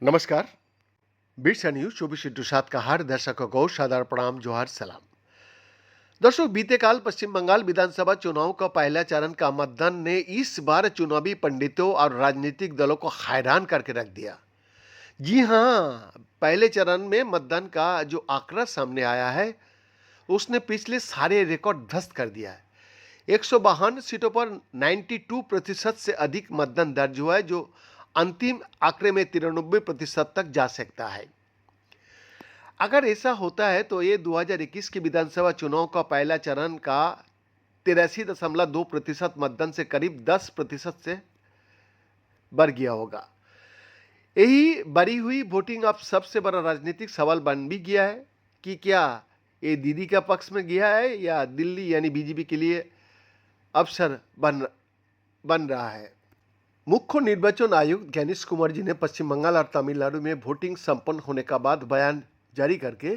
नमस्कार। बिरसा न्यूज 24/7 का हर दर्शकों को सादर प्रणाम, जोहार, सलाम। दर्शक, बीते काल पश्चिम बंगाल विधानसभा चुनाव का पहला चरण का मतदान ने इस बार चुनावी पंडितों और राजनीतिक दलों को हैरान करके रख दिया। जी हाँ, पहले चरण में मतदान का जो आंकड़ा सामने आया है उसने पिछले सारे रिकॉर्ड ध्वस्त कर दिया है। 152 सीटों पर 92% से अधिक मतदान दर्ज हुआ है, जो अंतिम आंकड़े में 93% तक जा सकता है। अगर ऐसा होता है तो ये 2021 के विधानसभा चुनाव का पहला चरण का 83.2% मतदान से करीब 10% से बढ़ गया होगा। यही बढ़ी हुई वोटिंग अब सबसे बड़ा राजनीतिक सवाल बन भी गया है कि क्या ये दीदी का पक्ष में गया है या दिल्ली यानी बीजेपी के लिए अवसर बन रहा है। मुख्य निर्वाचन आयुक्त ज्ञानेश कुमार जी ने पश्चिम बंगाल और तमिलनाडु में वोटिंग संपन्न होने का बाद बयान जारी करके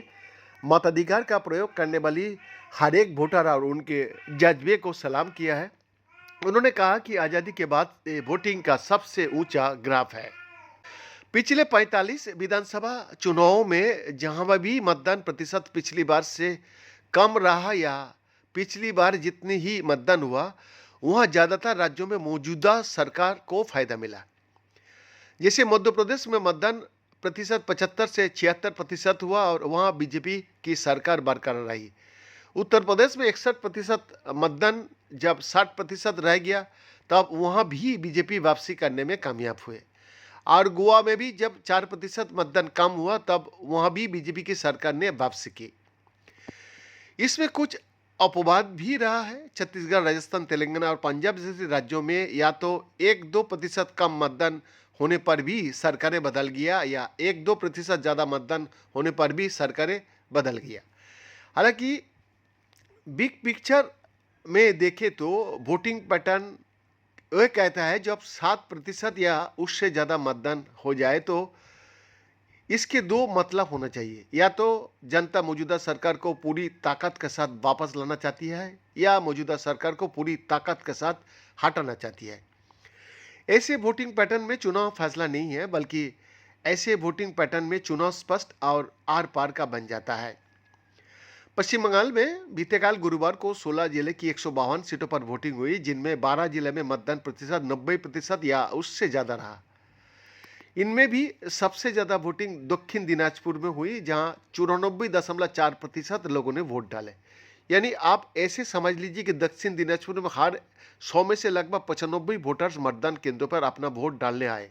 मताधिकार का प्रयोग करने वाली हर एक वोटर और उनके जज्बे को सलाम किया है। उन्होंने कहा कि आज़ादी के बाद ये वोटिंग का सबसे ऊंचा ग्राफ है। पिछले 45 विधानसभा चुनावों में जहां भी मतदान प्रतिशत पिछली बार से कम रहा या पिछली बार जितनी ही मतदान हुआ, वहां ज्यादातर राज्यों में मौजूदा सरकार को फायदा मिला। जैसे मध्य प्रदेश में मतदान प्रतिशत 75 से 76% हुआ और वहां बीजेपी की सरकार बरकरार रही। उत्तर प्रदेश में 61% मतदान जब 60% रह गया, तब वहां भी बीजेपी वापसी करने में कामयाब हुए। और गोवा में भी जब 4% मतदान कम हुआ, तब वहां भी बीजेपी की सरकार ने वापसी की। इसमें कुछ अपवाद भी रहा है। छत्तीसगढ़, राजस्थान, तेलंगाना और पंजाब जैसे राज्यों में या तो 1-2% कम मतदान होने पर भी सरकारें बदल गया या 1-2% ज़्यादा मतदान होने पर भी सरकारें बदल गया। हालांकि बिग पिक्चर में देखें तो वोटिंग पैटर्न वह कहता है जब 7% या उससे ज़्यादा मतदान हो जाए तो इसके दो मतलब होना चाहिए। या तो जनता मौजूदा सरकार को पूरी ताकत के साथ वापस लाना चाहती है या मौजूदा सरकार को पूरी ताकत के साथ हटाना चाहती है। ऐसे वोटिंग पैटर्न में चुनाव फैसला नहीं है, बल्कि ऐसे वोटिंग पैटर्न में चुनाव स्पष्ट और आर पार का बन जाता है। पश्चिम बंगाल में बीते काल गुरुवार को 16 जिले की 152 सीटों पर वोटिंग हुई, जिनमें 12 जिले में मतदान प्रतिशत 90% या उससे ज़्यादा रहा। इनमें भी सबसे ज़्यादा वोटिंग दक्षिण दिनाजपुर में हुई, जहां 94.4% लोगों ने वोट डाले। यानी आप ऐसे समझ लीजिए कि दक्षिण दिनाजपुर में हर 100 में से लगभग 95 वोटर्स मतदान केंद्रों पर अपना वोट डालने आए।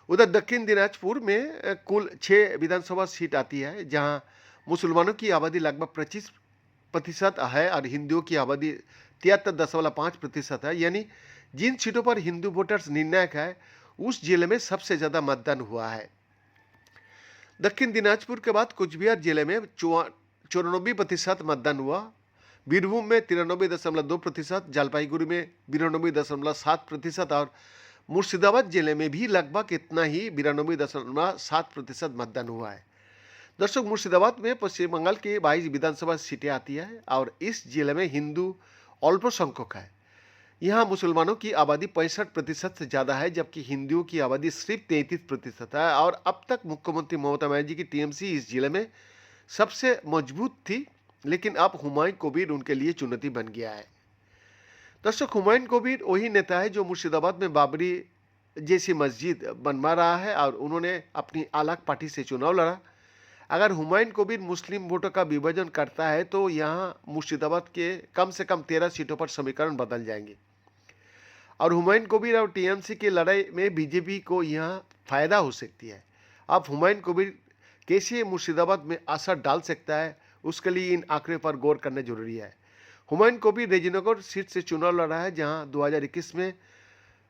उधर दक्षिण दिनाजपुर में कुल 6 विधानसभा सीट आती है, जहां मुसलमानों की आबादी लगभग 25% है और हिंदुओं की आबादी 73.5% है। यानी जिन सीटों पर हिंदू वोटर्स निर्णायक है, उस जिले में सबसे ज्यादा मतदान हुआ है। दक्षिण दिनाजपुर के बाद कुचबिहार जिले में 94% मतदान हुआ, बीरभूम में 93.2%, जलपाईगुड़ी में 92.7% और मुर्शिदाबाद जिले में भी लगभग इतना ही 92.7% मतदान हुआ है। दर्शक, मुर्शिदाबाद में पश्चिम बंगाल की 22 विधानसभा सीटें आती है और इस जिले में हिंदू अल्पसंख्यक है। यहाँ मुसलमानों की आबादी 65% से ज़्यादा है, जबकि हिंदुओं की आबादी सिर्फ 33% है। और अब तक मुख्यमंत्री ममता बनर्जी की टीएमसी इस जिले में सबसे मजबूत थी, लेकिन अब हुमायूं कबीर उनके लिए चुनौती बन गया है। दर्शक, हुमायूं कबीर वही नेता है जो मुर्शिदाबाद में बाबरी जैसी मस्जिद बनवा रहा है और उन्होंने अपनी अलग पार्टी से चुनाव लड़ा। अगर हुमायूं कबीर मुस्लिम वोटों का विभाजन करता है तो यहाँ मुर्शिदाबाद के कम से कम 13 सीटों पर समीकरण बदल जाएंगे और हुमायूं कबीर और टीएमसी की लड़ाई में बीजेपी को यहाँ फायदा हो सकती है। अब हुमायूं कबीर कैसे मुर्शिदाबाद में असर डाल सकता है, उसके लिए इन आंकड़े पर गौर करना जरूरी है। हुमायूं कबीर रेजीनगर सीट से चुनाव लड़ा है, जहाँ 2021 में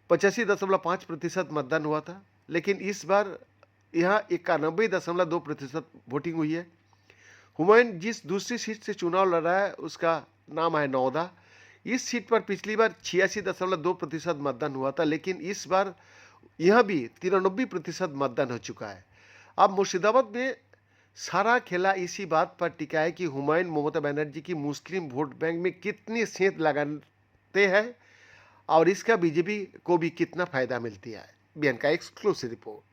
85.5% मतदान हुआ था, लेकिन इस बार यहाँ 91.2% वोटिंग हुई है। हुमायूं जिस दूसरी सीट से चुनाव लड़ रहा है उसका नाम है नौदा। इस सीट पर पिछली बार 86.2% मतदान हुआ था, लेकिन इस बार यह भी 93% मतदान हो चुका है। अब मुर्शिदाबाद में सारा खेला इसी बात पर टिका है कि हुमायूं ममता बनर्जी की मुस्लिम वोट बैंक में कितनी सेंध लगाते हैं और इसका बीजेपी को भी कितना फायदा मिलती है। बीएन का एक्सक्लूसिव रिपोर्ट।